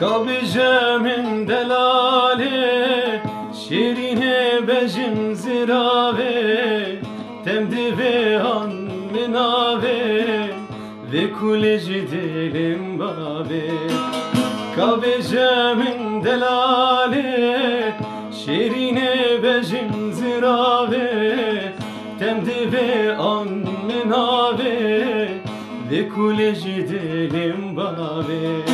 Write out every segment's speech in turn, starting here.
Kabıcımın delali şirine bejim zirave temdi ve an minave ve kuleci dilim babe. Kabıcımın delali şirine bejim zirave temdi ve an minave ve kuleci dilim babe.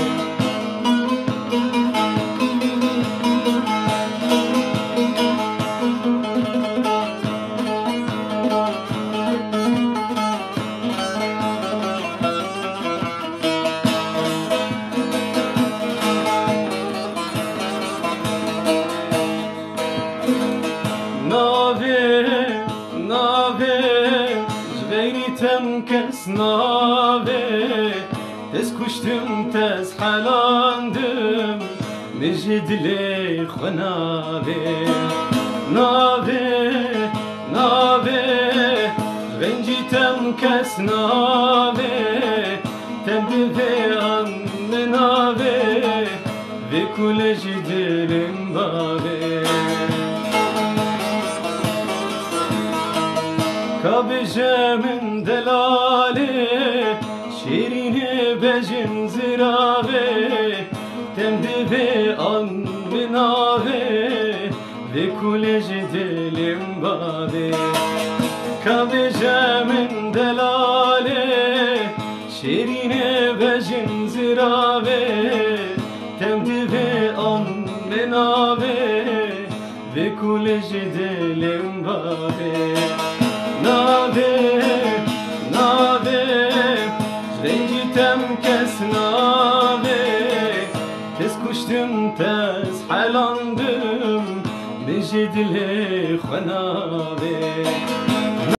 Zveyritem kes nave tez kuştum tez halandım mecdile xunave nave Zvencitem kes nave temdi ve an nave ve kuleci dilim babe. Kabıcımın delali şirine bejim zirave temdi ve an minave ve kuleci dilim babe. Kabıcımın delali şirine bejim zirave temdi ve an minave ve kuleci dilim babe. Nave Zvencitem kes nave tez kuştum tez halandım mecdile xunave.